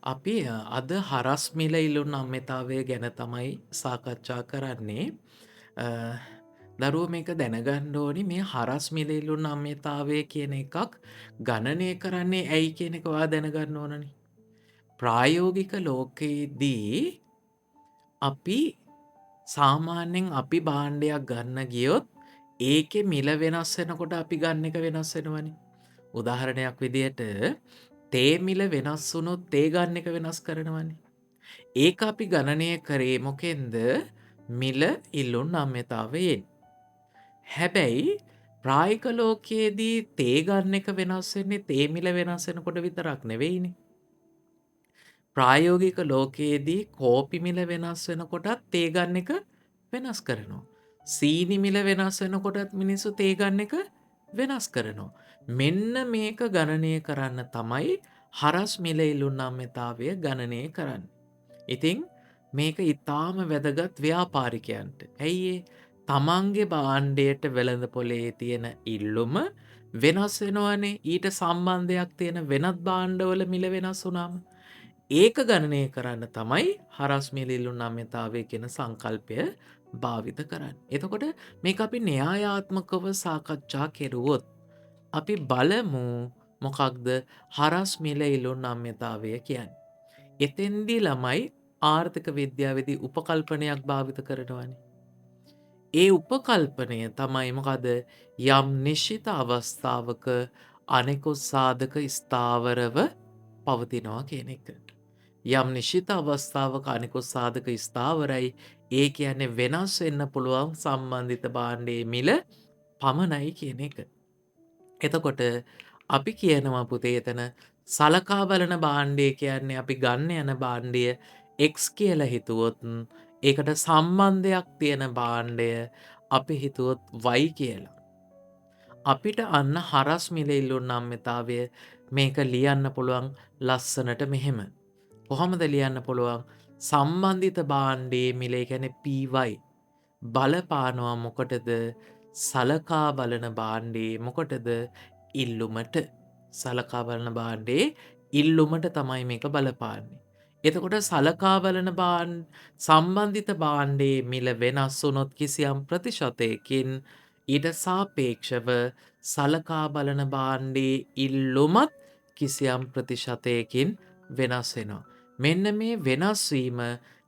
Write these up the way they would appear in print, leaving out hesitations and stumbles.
අපි අද හරස් මිල ඉල්ලුම් නම්‍යතාවය ගැන තමයි සාකච්ඡා කරන්නේ. අ, දරුවෝ මේක දැනගන්න ඕනි මේ හරස් මිල ඉල්ලුම් නම්‍යතාවය කියන එකක් ගණනය කරන්නේ ඇයි කියන එක ඔයා දැනගන්න ඕනනේ. ප්‍රායෝගික ලෝකයේදී අපි සාමාන්‍යයෙන් අපි භාණ්ඩයක් ගන්න ගියොත් ඒකේ මිල වෙනස් වෙනකොට අපි ගන්න එක වෙනස් වෙනවනේ. උදාහරණයක් විදියට තේ මිල වෙනස් වුණොත් තේ ගන්න එක වෙනස් කරනවනේ. ඒක අපි ගණනය කරේ මොකෙන්ද? මිල ඉල්ලුම් නම්‍යතාවයෙන්. හැබැයි ප්‍රායෝගික ලෝකයේදී තේ ගන්න එක වෙනස් වෙන්නේ තේ මිල වෙනස් වෙනකොට විතරක් නෙවෙයිනේ. ප්‍රායෝගික ලෝකයේදී කෝපි මිල වෙනස් වෙනකොටත් තේ ගන්න එක වෙනස් කරනවා. සීනි මිල වෙනස් වෙනකොටත් මිනිස්සු තේ ගන්න එක වෙනස් කරනවා. මෙන්න මේක ගණනය කරන්න තමයි හරස් මිල ඉල්ලුම් නම්‍යතාවය ගණනය කරන්නේ. ඉතින් මේක ඉතාම වැදගත් ව්‍යාපාරිකයන්ට. ඇයි ඒ? තමන්ගේ භාණ්ඩයට වෙළඳපොලේ තියෙන ඉල්ලුම වෙනස් වෙනවනේ. ඊට සම්බන්ධයක් තියෙන වෙනත් භාණ්ඩවල මිල වෙනස් වුණාම ඒක ගණනය කරන්න තමයි හරස් මිල ඉල්ලුම් නම්‍යතාවය කියන සංකල්පය භාවිත කරන්නේ. එතකොට මේක අපි න්‍යායාත්මකව සාකච්ඡා කෙරුවොත් අපි බලමු මොකක්ද හරස් මිල ඉල්ලුම් නම්‍යතාවය කියන්නේ. එතෙන්දී ළමයි ආර්ථික විද්‍යාවේදී උපකල්පනයක් භාවිත කරනවානේ. ඒ උපකල්පනය තමයි මොකද? යම් නිශ්චිත අවස්ථාවක අනෙකුත් සාධක ස්ථාවරව පවතිනවා කියන එක. යම් නිශ්චිත අවස්ථාවක අනෙකුත් සාධක ස්ථාවරයි. ඒ කියන්නේ වෙනස් වෙන්න පුළුවන් සම්බන්ධිත භාණ්ඩයේ මිල පමණයි කියන එක. එතකොට අපි කියනවා පුතේ එතන සලකා බලන භාණ්ඩය කියන්නේ අපි ගන්න යන භාණ්ඩය X කියලා හිතුවොත් ඒකට සම්බන්ධයක් තියෙන භාණ්ඩය අපි හිතුවොත් Y කියලා. අපිට අන්න හරස් මිල ඉල්ලුම් නම්‍යතාවය මේක ලියන්න පුළුවන් ලස්සනට මෙහෙම. කොහොමද ලියන්න පුළුවන්? සම්බන්ධිත භාණ්ඩයේ මිල ඒ කියන්නේ PY බලපානවා මොකටද? සලකා බලන භාණ්ඩයේ මොකටද? ඉල්ලුමට. සලකා බලන භාණ්ඩයේ ඉල්ලුමට තමයි මේක බලපාන්නේ. එතකොට සලකා බලන සම්බන්ධිත භාණ්ඩයේ මිල වෙනස් වුණොත් කිසියම් ප්‍රතිශතයකින් ඊට සාපේක්ෂව සලකා බලන භාණ්ඩයේ ඉල්ලුමත් කිසියම් ප්‍රතිශතයකින් වෙනස් වෙනවා. මෙන්න මේ වෙනස් වීම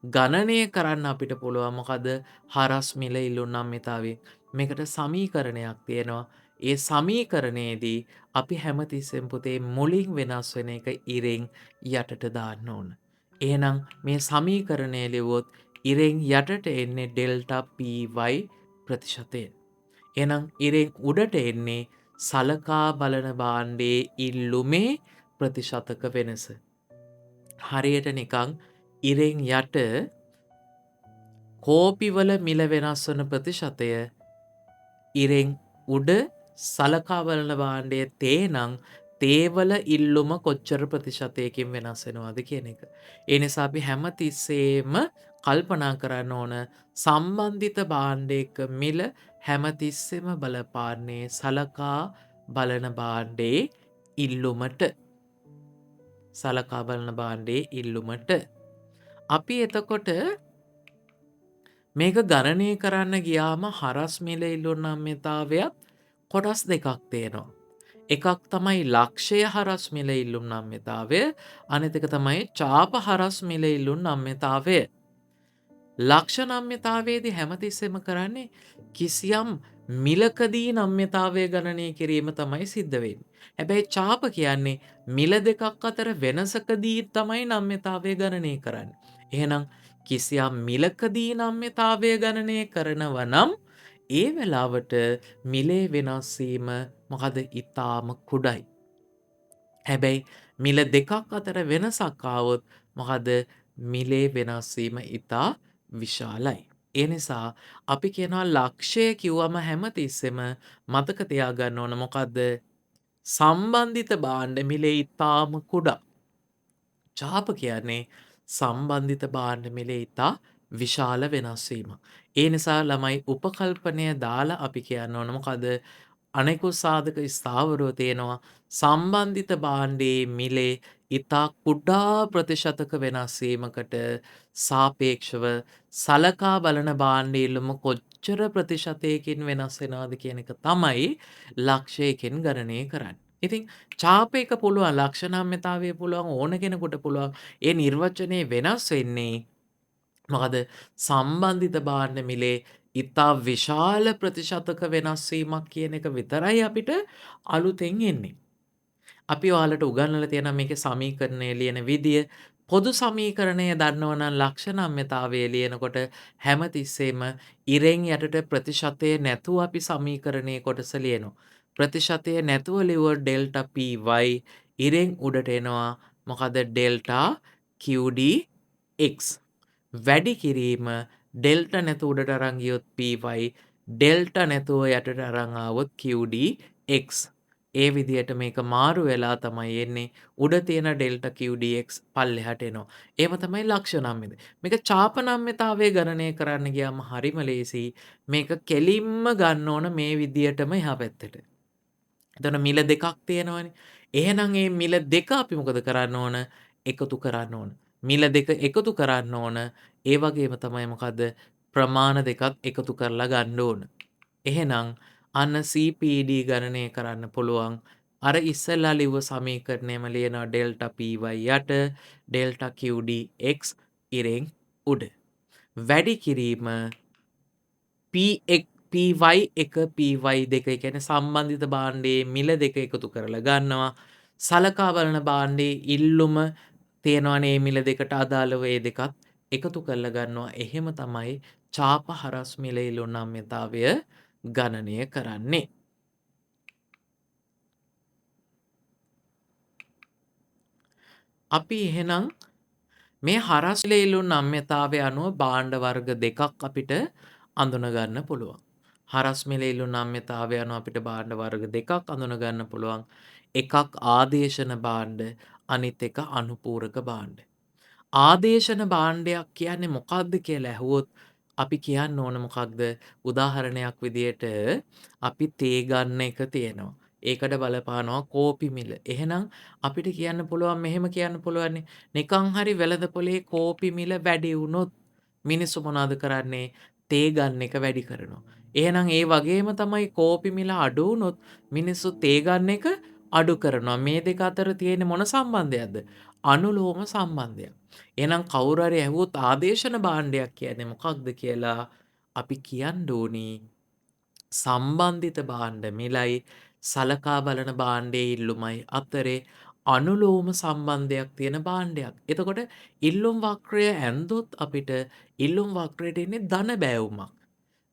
ගණනය කරන්න අපිට පුළුවන් මොකද? හරස් මිල ඉල්ලුම් නම්‍යතාවයෙන්. මේකට සමීකරණයක් තියෙනවා. ඒ සමීකරණයේදී අපි හැමතිස්සෙම පුතේ මුලින් වෙනස් වෙන එක ඉරෙන් යටට දාන්න ඕන. එහෙනම් මේ සමීකරණය ලිව්වොත් ඉරෙන් යටට එන්නේ ඩෙල්ටා PY ප්‍රතිශතය. එහෙනම් ඉරෙන් උඩට එන්නේ සලකා බලන භාණ්ඩයේ ඉල්ලුමේ ප්‍රතිශතක වෙනස. හරියට නිකන් ඉරෙන් යට කෝපිවල මිල වෙනස් වන ප්‍රතිශතය ඉරෙන් උඩ සලකා බලන භාණ්ඩයේ තේ නම් තේවල ඉල්ලුම කොච්චර ප්‍රතිශතයකින් වෙනස් වෙනවද කියන එක. ඒ නිසා අපි හැමතිස්සෙම කල්පනා කරන්න ඕන සම්බන්ධිත භාණ්ඩයක මිල හැමතිස්සෙම බලපාන්නේ සලකා බලන භාණ්ඩයේ ඉල්ලුමට. සලකා බලන භාණ්ඩයේ ඉල්ලුමට. අපි එතකොට මේක ගණනය කරන්න ගියාම හරස් මිල ඉල්ලුම් නම්‍යතාවයත් කොටස් දෙකක් තියෙනවා. එකක් තමයි ලක්ෂය හරස් මිල ඉල්ලුම් නම්‍යතාවය, අනිත් එක තමයි චාප හරස් මිල ඉල්ලුම් නම්‍යතාවය. ලක්ෂ නම්‍යතාවයේදී හැමතිස්සෙම කරන්නේ කිසියම් මිලකදී නම්‍යතාවය ගණනය කිරීම තමයි සිද්ධ වෙන්නේ. හැබැයි චාප කියන්නේ මිල දෙකක් අතර වෙනසකදී තමයි නම්‍යතාවය ගණනය කරන්නේ. එහෙනම් කිසියම් මිලකදී නම්‍යතාවය ගණනය කරනවා නම් ඒ වෙලාවට මිලේ වෙනස් වීම මොකද? ඊටාම කුඩායි. හැබැයි මිල දෙකක් අතර වෙනසක් ආවොත් මොකද? මිලේ වෙනස් වීම ඊටා විශාලයි. ඒ නිසා අපි කියනවා ලක්ෂය කිව්වම හැමතිස්සෙම මතක තියාගන්න ඕන මොකද්ද? සම්බන්ධිත භාණ්ඩ මිලේ ඊටාම කුඩා. චාප කියන්නේ සම්බන්ධිත භාණ්ඩ මිලේ ඉතා විශාල වෙනස් වීමක්. ඒ නිසා ළමයි උපකල්පනය දාලා අපි කියන්න ඕන මොකද? අනෙකුත් සාධක ස්ථාවරව තියෙනවා සම්බන්ධිත භාණ්ඩයේ මිලේ ඉතා කුඩා ප්‍රතිශතක වෙනස් වීමකට සාපේක්ෂව සලකා බලන භාණ්ඩ ඉල්ලුම කොච්චර ප්‍රතිශතයකින් වෙනස් වෙනවද කියන එක තමයි ලක්ෂයකින් ගණනය කරන්නේ. ඉතින් ඡාප එක පුළුවන්, ලක්ෂණාම්‍යතාවය පුළුවන්, ඕන කෙනෙකුට පුළුවන්. ඒ නිර්වචනය වෙනස් වෙන්නේ මොකද සම්බන්ධිත භාණ්ඩ මිලේ ඉතා විශාල ප්‍රතිශතක වෙනස් වීමක් කියන එක විතරයි අපිට අලුතෙන් එන්නේ. අපි ඔයාලට උගන්වලා තියෙනවා මේකේ සමීකරණය ලියන විදිය. පොදු සමීකරණය දන්නවනම් ලක්ෂණාම්‍යතාවය ලියනකොට හැමතිස්සෙම ඉරෙන් යටට ප්‍රතිශතය නැතුව අපි සමීකරණයේ කොටස ලියනවා. ප්‍රතිශතය නැතුව ලිව්වොත් ඩෙල්ටා py ඉරෙන් උඩට එනවා මොකද ඩෙල්ටා qd x. වැඩි කිරීම ඩෙල්ටා නැතුව උඩට අරන් ගියොත් py ඩෙල්ටා නැතුව යටට අරන් ආවොත් qd x. ඒ විදිහට මේක මාරු වෙලා තමයි එන්නේ. උඩ තියෙන ඩෙල්ටා QDX පල්ලෙහාට එනවා. ඒව තමයි ලක්ෂණාම්‍යද. මේක ඡාපනම්‍යතාවය ගණනය කරන්න ගියාම හරිම ලේසි. මේක කෙලින්ම ගන්න ඕන මේ විදියටම එහා පැත්තට. එතන මිල දෙකක් තියෙනවනේ. එහෙනම් මේ මිල දෙක අපි මොකද කරන්න ඕන? එකතු කරන්න ඕන. මිල දෙක එකතු කරන්න ඕන. ඒ වගේම තමයි මොකද්ද? ප්‍රමාණ දෙකත් එකතු කරලා ගන්න ඕන. එහෙනම් අන්න CPD ගණනය කරන්න පුළුවන්. අර ඉස්සෙල්ලා ලිව්ව සමීකරණයම ලියනවා ඩෙල්ටා py යට ඩෙල්ටා qd x ඉරෙන් උඩ. වැඩි කිරීම py එක py දෙක ඒ කියන්නේ සම්බන්ධිත භාණ්ඩයේ මිල දෙක එකතු කරලා ගන්නවා. සලකා බලන භාණ්ඩයේ ඉල්ලුම තියෙනවනේ මේ මිල දෙකට අදාළව ඒ දෙකත් එකතු කරලා ගන්නවා. එහෙම තමයි ඡාප හරස් මිල ඉලුම්නාම්‍යතාවය ගණනය කරන්නේ. අපි එහෙනම් මේ හරස් මිල ඉලුම්නාම්‍යතාවය අනුව භාණ්ඩ වර්ග දෙකක් අපිට අඳුන ගන්න පුළුවන්. හරස් මිල ඉලුම්නාම්‍යතාවය අනුව අපිට භාණ්ඩ වර්ග දෙකක් අඳුන ගන්න පුළුවන්. එකක් ආදේශන භාණ්ඩ, අනිත් එක අනුපූරක භාණ්ඩ. ආදේශන භාණ්ඩයක් කියන්නේ මොකක්ද කියලා ඇහුවොත් අපි කියන්න ඕන මොකක්ද? උදාහරණයක් විදියට අපි තේ ගන්න එක තියෙනවා. ඒකට බලපානවා කෝපි මිල. එහෙනම් අපිට කියන්න පුළුවන් මෙහෙම කියන්න පුළුවන්නේ. නිකන් හරි වෙළඳ පොලේ කෝපි මිල වැඩි වුණොත් මිනිස්සු මොනවද කරන්නේ? තේ ගන්න එක වැඩි කරනවා. එහෙනම් ඒ වගේම තමයි කෝපි මිල අඩු වුණොත් මිනිස්සු තේ ගන්න එක අඩු කරනවා. මේ දෙක අතර තියෙන මොන සම්බන්ධයක්ද? අනුලෝම සම්බන්ධයක්. එහෙනම් කවුරු හරි ඇහුවොත් ආදේශන භාණ්ඩයක් කියන්නේ මොකක්ද කියලා අපි කියන්න ඕනි සම්බන්ධිත භාණ්ඩ මිලයි සලකා බලන භාණ්ඩයේ ඉල්ලුමයි අතරේ අනුලෝම සම්බන්ධයක් තියෙන භාණ්ඩයක්. එතකොට ඉල්ලුම් වක්‍රය ඇන්දොත් අපිට ඉල්ලුම් වක්‍රයට එන්නේ ධන බෑවුමක්.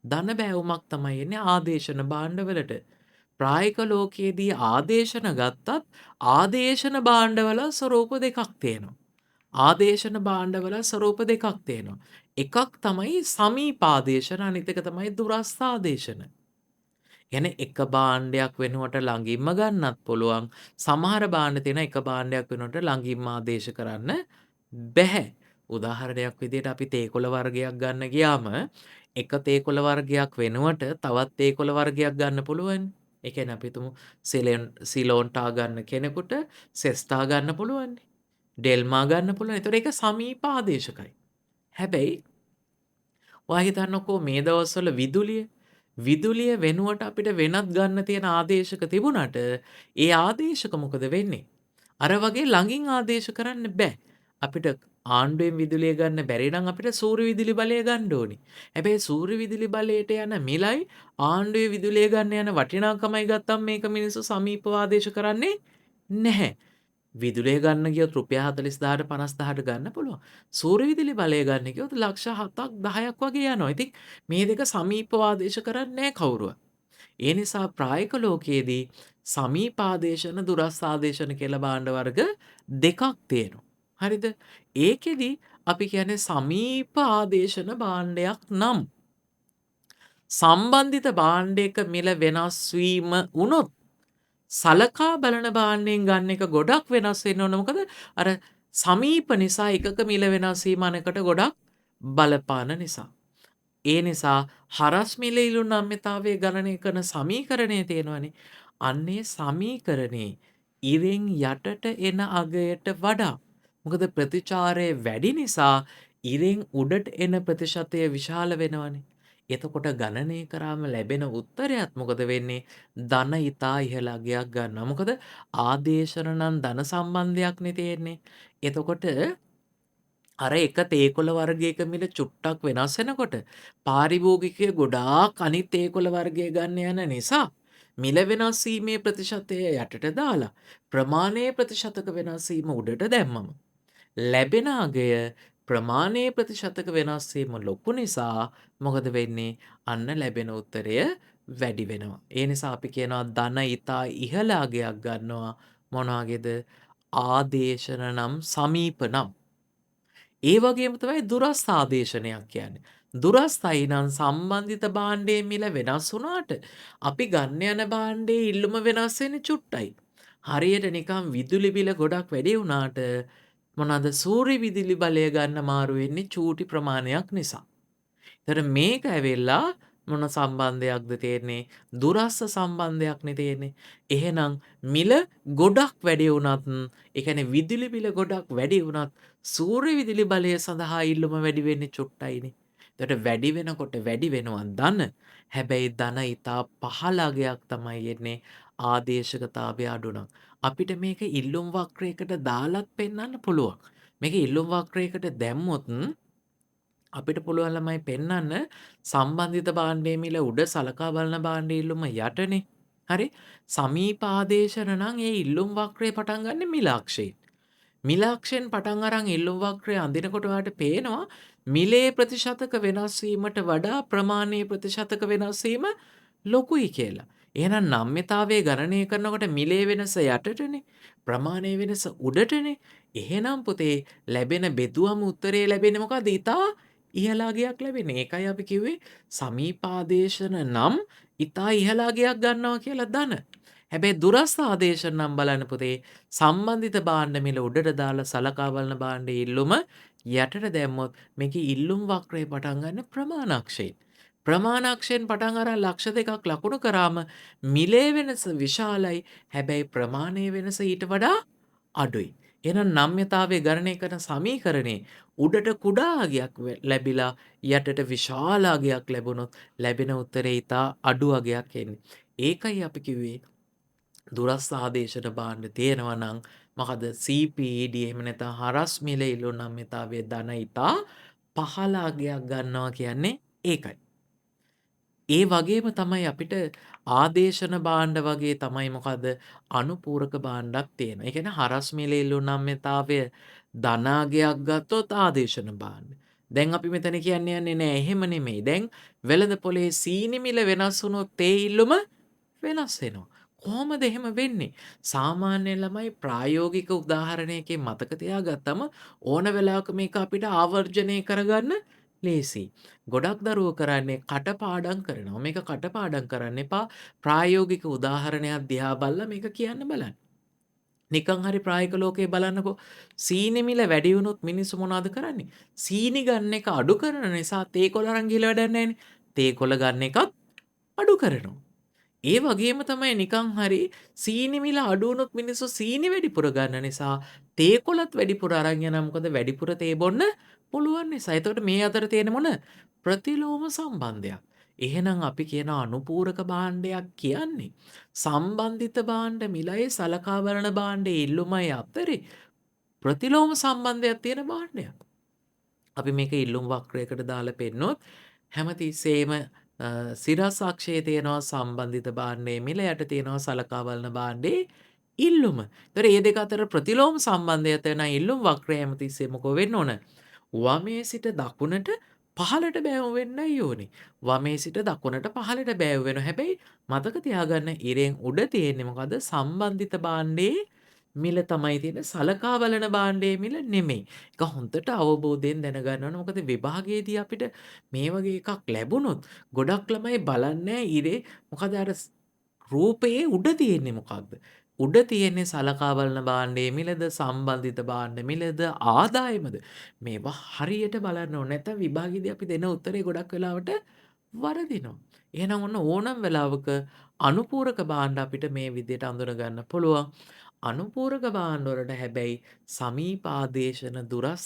ධන බෑවුමක් තමයි එන්නේ ආදේශන භාණ්ඩවලට. ප්‍රායෝගික ලෝකයේදී ආදේශන ගත්තත් ආදේශන භාණ්ඩවල ස්වරූප දෙකක් තියෙනවා. ආදේශන භාණ්ඩවල ස්වරූප දෙකක් තියෙනවා. එකක් තමයි සමීපාදේශන, අනිත් එක තමයි දුරස්ථ ආදේශන. කියන්නේ එක භාණ්ඩයක් වෙනුවට ළඟින්ම ගන්නත් පුළුවන්. සමහර භාණ්ඩ තියෙන එක භාණ්ඩයක් වෙනුවට ළඟින්ම ආදේශ කරන්න බැහැ. උදාහරණයක් විදිහට අපි තේකොළ වර්ගයක් ගන්න ගියාම එක තේකොළ වර්ගයක් වෙනුවට තවත් තේකොළ වර්ගයක් ගන්න පුළුවන්. ඒ කියන්නේ අපි හිතමු සිලෝන්ටා ගන්න කෙනෙකුට සෙස්ටා ගන්න පුළුවන්. ඩෙල්මා ගන්න පුළුවන්. ඒතකොට ඒක සමීප ආදේශකයි. හැබැයි ඔයා හිතන්නකෝ මේ දවස්වල විදුලිය වෙනුවට අපිට වෙනත් ගන්න තියෙන ආදේශක තිබුණට ඒ ආදේශක මොකද වෙන්නේ? අර වගේ ළඟින් ආදේශ කරන්න බෑ. අපිට ආණ්ඩුවෙන් විදුලිය ගන්න බැරි නම් අපිට සූර්ය විදුලි බලය ගන්න ඕනේ. හැබැයි සූර්ය විදුලි බලයට යන මිලයි ආණ්ඩුවේ විදුලිය ගන්න යන වටිනාකමයි ගත්තම මේක මිනිස්සු සමීපව ආදේශ කරන්නේ නැහැ. විදුලිය ගන්න ගියොත් රුපියල් 40,000ට 50,000ට ගන්න පුළුවන්. සූර්ය විදුලි බලය ගන්න ගියොත් ලක්ෂ 7ක් 10ක් වගේ යනවා. ඉතින් මේ දෙක සමීපව ආදේශ කරන්නේ නැහැ කවුරුවත්. ඒ නිසා ප්‍රායෝගික ලෝකයේදී සමීපාදේශන දුරස්ථ ආදේශන කියලා භාණ්ඩ වර්ග දෙකක් තියෙනවා. හරිද? ඒකෙදි අපි කියන්නේ සමීප ආදේශන භාණ්ඩයක් නම් සම්බන්ධිත භාණ්ඩයක මිල වෙනස් වීම වුණොත් සලකා බලන භාණ්ඩයෙන් ගන්න එක ගොඩක් වෙනස් වෙන්න ඕන. මොකද අර සමීප නිසා එකක මිල වෙනස් වීම අනෙකට ගොඩක් බලපාන නිසා. ඒ නිසා හරස් මිල ඉලුම්නාම්‍යතාවය ගණනය කරන සමීකරණය තියෙනවනේ. අන්නේ සමීකරණේ ඉරෙන් යටට එන අගයට වඩා. මොකද ප්‍රතිචාරය වැඩි නිසා ඉරෙන් උඩට එන ප්‍රතිශතය විශාල වෙනවනේ. එතකොට ගණනය කරාම ලැබෙන උත්තරයත් මොකද වෙන්නේ? ධන ඉතා ඉහළ අගයක් ගන්නවා. මොකද ආදේශන නම් ධන සම්බන්ධයක්නේ තියෙන්නේ. එතකොට අර එක තේකොළ වර්ගයක මිල චුට්ටක් වෙනස් වෙනකොට පාරිභෝගිකයෝ ගොඩාක් අනිත් තේකොළ වර්ගය ගන්න යන නිසා මිල වෙනස් වීමේ ප්‍රතිශතය යටට දාලා ප්‍රමාණයේ ප්‍රතිශතක වෙනස් වීම උඩට දැම්මම ලැබෙන අගය ප්‍රමාණයේ ප්‍රතිශතක වෙනස් වීම ලොකු නිසා මොකද වෙන්නේ? අන්න ලැබෙන උත්තරය වැඩි වෙනවා. ඒ නිසා අපි කියනවා ධන ඉතා ඉහළ අගයක් ගන්නවා. මොන වගේද? ආදේශන නම් සමීප නම්. ඒ වගේම තමයි දුරස්ථ ආදේශනයක් කියන්නේ. දුරස්ථයි නම් සම්බන්ධිත භාණ්ඩයේ මිල වෙනස් වුණාට අපි ගන්න යන භාණ්ඩයේ ඉල්ලුම වෙනස් වෙන්නේ චුට්ටයි. හරියට නිකන් විදුලි බිල ගොඩක් වැඩි වුණාට මොනවාද සූර්ය විදුලි බලය ගන්න මාරු වෙන්නේ චූටි ප්‍රමාණයක් නිසා. එතකොට මේක ඇවිල්ලා මොන සම්බන්ධයක්ද තියෙන්නේ? දුරස්ස සම්බන්ධයක්නේ තියෙන්නේ. එහෙනම් මිල ගොඩක් වැඩි වුණත්, ඒ කියන්නේ විදුලි බිල ගොඩක් වැඩි වුණත් සූර්ය විදුලි බලය සඳහා ඉල්ලුම වැඩි වෙන්නේ චුට්ටයිනේ. එතකොට වැඩි වෙනකොට වැඩි වෙනවා ධන. හැබැයි ධන ඊටා පහළ අගයක් තමයි එන්නේ ආදේශකතාවය අඩු නම්. අපිට මේක ඉල්ලුම් වක්‍රයකට දාලත් පෙන්වන්න පුළුවන්. මේක ඉල්ලුම් වක්‍රයකට දැම්මොත් අපිට පුළුවන් ළමයි පෙන්වන්න සම්බන්ධිත භාණ්ඩයේ මිල උඩ සලකා බලන භාණ්ඩ ඉල්ලුම යටනේ. හරි? සමීප ආදේශන නම් ඒ ඉල්ලුම් වක්‍රය පටන් ගන්න මිල අක්ෂයෙන්. මිල අක්ෂයෙන් පටන් අරන් ඉල්ලුම් වක්‍රය අඳිනකොට ඔයාලට පේනවා මිලේ ප්‍රතිශතක වෙනස් වීමට වඩා ප්‍රමාණයේ ප්‍රතිශතක වෙනස් වීම ලොකුයි කියලා. එහෙනම් නම්‍යතාවයේ ගණනය කරනකොට මිලේ වෙනස යටටනේ ප්‍රමාණයේ වෙනස උඩටනේ. එහෙනම් පුතේ ලැබෙන බෙදුවම උත්තරේ ලැබෙන්නේ මොකද්ද? ඊටා ඉහළ අගයක් ලැබෙන්නේ. ඒකයි අපි කිව්වේ සමීපාදේශන නම් ඊටා ඉහළ අගයක් ගන්නවා කියලා ධන. හැබැයි දුරස්ථ ආදේශන නම් බලන්න පුතේ සම්බන්ධිත භාණ්ඩ මිල උඩට දාලා සලකා බලන භාණ්ඩයේ ඉල්ලුම යටට දැම්මොත් මේකේ ඉල්ලුම් වක්‍රය පටන් ගන්න ප්‍රමාණාක්ෂයෙන්. ප්‍රමාණාක්ෂයෙන් පටන් අරන් ලක්ෂ දෙකක් ලකුණු කරාම මිලේ වෙනස විශාලයි. හැබැයි ප්‍රමාණයේ වෙනස ඊට වඩා අඩුයි. එහෙනම් නම්‍යතාවය ගණනය කරන සමීකරණේ උඩට කුඩා අගයක් ලැබිලා යටට විශාල අගයක් ලැබුණොත් ලැබෙන උත්තරේ ඉතා අඩු අගයක් එන්නේ. ඒකයි අපි කිව්වේ දුරස්ථ ආදේශන භාණ්ඩ තියෙනවා නම් මොකද CPED එහෙම නැත්නම් හරස් මිල ඉල්ලුම් නම්‍යතාවයේ ධන ඉතා පහළ අගයක් ගන්නවා කියන්නේ ඒකයි. ඒ වගේම තමයි අපිට ආදේශන භාණ්ඩ වගේ තමයි මොකද අනුපූරක භාණ්ඩක් තියෙනවා. ඒ කියන්නේ හරස් මිල ඉල්ලුම් නම්‍යතාවය ධනාගයක් ගත්තොත් ආදේශන භාණ්ඩ. දැන් අපි මෙතන යන්නේ නෑ එහෙම නෙමෙයි. දැන් වෙළඳ පොලේ සීනි මිල වෙනස් වුණොත් ඒ ඉල්ලුම වෙනස් වෙනවා. කොහොමද එහෙම වෙන්නේ? සාමාන්‍ය ළමයි ප්‍රායෝගික උදාහරණයකින් මතක තියාගත්තම ඕන වෙලාවක මේක අපිට ආවර්ජනය කරගන්න ලේසියි. ගොඩක් දරුවෝ කරන්නේ කටපාඩම් කරනවා. මේක කටපාඩම් කරන්න එපා. ප්‍රායෝගික උදාහරණයක් දිහා බලලා මේක කියන්න බලන්න. නිකන් හරි ප්‍රායෝගික ලෝකේ බලන්නකෝ. සීනි මිල වැඩි වුණොත් මිනිස්සු මොනවද කරන්නේ? සීනි ගන්න එක අඩු කරන නිසා තේ කොළ අරන් ගිහලා වැඩක් නැහැනේ. තේ කොළ ගන්න එකත් අඩු කරනවා. ඒ වගේම තමයි නිකන් හරි සීනි මිල අඩු වුණොත් මිනිස්සු සීනි වැඩිපුර ගන්න නිසා තේ කොළත් වැඩිපුර අරන් යනවා. මොකද වැඩිපුර තේ බොන්න පුළුවන් නිසා. එතකොට මේ අතර තියෙන මොන ප්‍රතිලෝම සම්බන්ධයක්. එහෙනම් අපි කියන අනුපූරක භාණ්ඩයක් කියන්නේ සම්බන්ධිත භාණ්ඩ මිලයි සලකා බලන භාණ්ඩේ ඉල්ලුමයි අතරේ ප්‍රතිලෝම සම්බන්ධයක් තියෙන භාණ්ඩයක්. අපි මේක ඉල්ලුම් වක්‍රයකට දාලා පෙන්නොත් හැමතිස්සෙම සිරස් අක්ෂයේ තියෙනවා සම්බන්ධිත භාණ්ඩයේ මිල යට තියෙනවා සලකා බලන භාණ්ඩේ ඉල්ලුම. ඒතර මේ දෙක අතර ප්‍රතිලෝම සම්බන්ධය තියෙන ඉල්ලුම් වක්‍රය හැමතිස්සෙම මොකෝ වෙන්න ඕන? වමේ සිට දකුණට පහළට බෑවුම් වෙන්නයි ඕනේ. වමේ සිට දකුණට පහළට බෑවුම් වෙනවා. හැබැයි මතක තියාගන්න ඉරෙන් උඩ තියෙන්නේ මොකද? සම්බන්ධිත භාණ්ඩයේ මිල තමයි තියෙන්නේ. සලකා බලන භාණ්ඩයේ මිල නෙමෙයි. ඒක හොඳට අවබෝධයෙන් දැනගන්න ඕනේ. මොකද විභාගයේදී අපිට මේ වගේ එකක් ලැබුණොත් ගොඩක් ළමයි බලන්නේ ඉරේ මොකද අර රූපයේ උඩ තියෙන්නේ මොකක්ද? උඩ තියෙන්නේ සලකා බලන භාණ්ඩයේ මිලද සම්බන්ධිත භාණ්ඩ මිලද ආදායමද? මේවා හරියට බලන්න ඕනේ. නැත්නම් විභාගයේදී අපි දෙන උත්තරේ ගොඩක් වෙලාවට වරදිනවා. එහෙනම් ඔන්න ඕනම් වෙලාවක අනුපූරක භාණ්ඩ අපිට මේ විදිහට අඳුන ගන්න පුළුවන්. අනුපූරක භාණ්ඩවලට හැබැයි සමීප ආදේශන දුරස්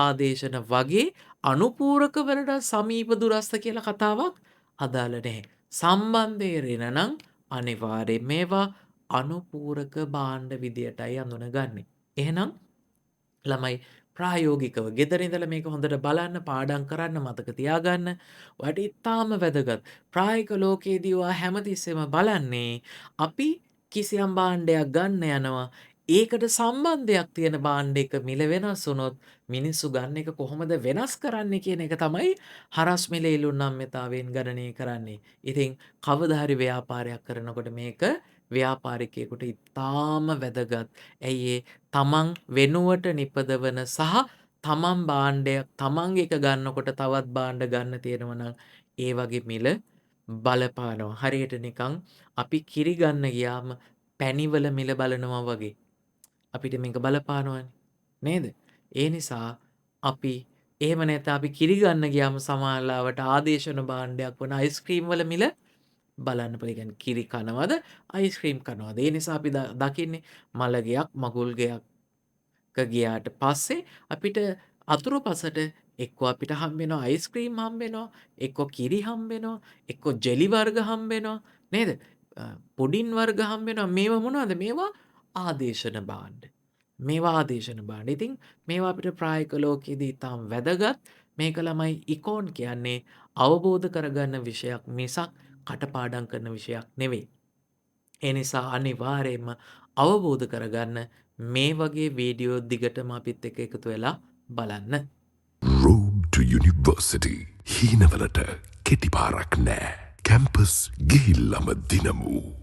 ආදේශන වගේ අනුපූරක වලට සමීප දුරස්ත කියලා කතාවක් අදාළ නැහැ. සම්බන්ධය රින නම් අනිවාර්යෙන් මේවා අනුපූරක භාණ්ඩ විදියටයි අඳුනගන්නේ. එහෙනම් ළමයි ප්‍රායෝගිකව ගෙදර ඉඳලා මේක හොඳට බලන්න පාඩම් කරන්න මතක තියාගන්න. ඔයාට ඉතාම වැදගත්. ප්‍රායෝගික ලෝකයේදී ඔයා හැමතිස්සෙම බලන්නේ අපි කිසියම් භාණ්ඩයක් ගන්න යනවා. ඒකට සම්බන්ධයක් තියෙන භාණ්ඩයක මිල වෙනස් වුණොත් මිනිස්සු ගන්න එක කොහොමද වෙනස් කරන්නේ කියන එක තමයි හරස් මිල ඉලුන්නම්‍යතාවයෙන් ගණනය කරන්නේ. ඉතින් කවදා හරි ව්‍යාපාරයක් කරනකොට මේක ව්‍යාපාරිකයෙකුට ඉතාම වැදගත්. ඇයි ඒ තමන් වෙනුවට නිපදවන සහ තමන් භාණ්ඩයක් තමන් එක ගන්නකොට තවත් භාණ්ඩ ගන්න තියෙනවා නම් ඒ වගේ මිල බලපානවා. හරියට නිකන් අපි කිරි ගන්න ගියාම පැණිවල මිල බලනවා වගේ. අපිට මේක බලපානවනේ. නේද? ඒ නිසා අපි එහෙම නැත්නම් අපි කිරි ගන්න ගියාම සමහරවිට ආදේශන භාණ්ඩයක් වන අයිස්ක්‍රීම් වල මිල බලන්න පුළුවන්. ඒ කියන්නේ කිරි කනවද අයිස්ක්‍රීම් කනවද? ඒ නිසා අපි දකින්නේ මළගෙයක් මගුල් ගෙයක් ගියාට පස්සේ අපිට අතුරුපසට එක්කෝ අපිට හම්බෙනවා අයිස්ක්‍රීම් හම්බෙනවා, එක්කෝ කිරි හම්බෙනවා, එක්කෝ ජෙලි වර්ග හම්බෙනවා නේද? පුඩින් වර්ග හම්බෙනවා. මේවා මොනවද? මේවා ආදේශන භාණ්ඩ. මේවා ආදේශන භාණ්ඩ. ඉතින් මේවා අපිට ප්‍රායෝගික ලෝකයේදී ඉතාම වැදගත්. මේක ළමයි ඉකෝන් කියන්නේ අවබෝධ කරගන්න විෂයක් මිසක් කටපාඩම් කරන විෂයක් නෙවෙයි. ඒ නිසා අනිවාර්යයෙන්ම අවබෝධ කරගන්න මේ වගේ වීඩියෝ දිගටම අපිත් එක්ක එකතු වෙලා බලන්න. Road to University හීනවලට කෙටි පාරක් නෑ. කැම්පස් ගිහිල්ලම දිනමු.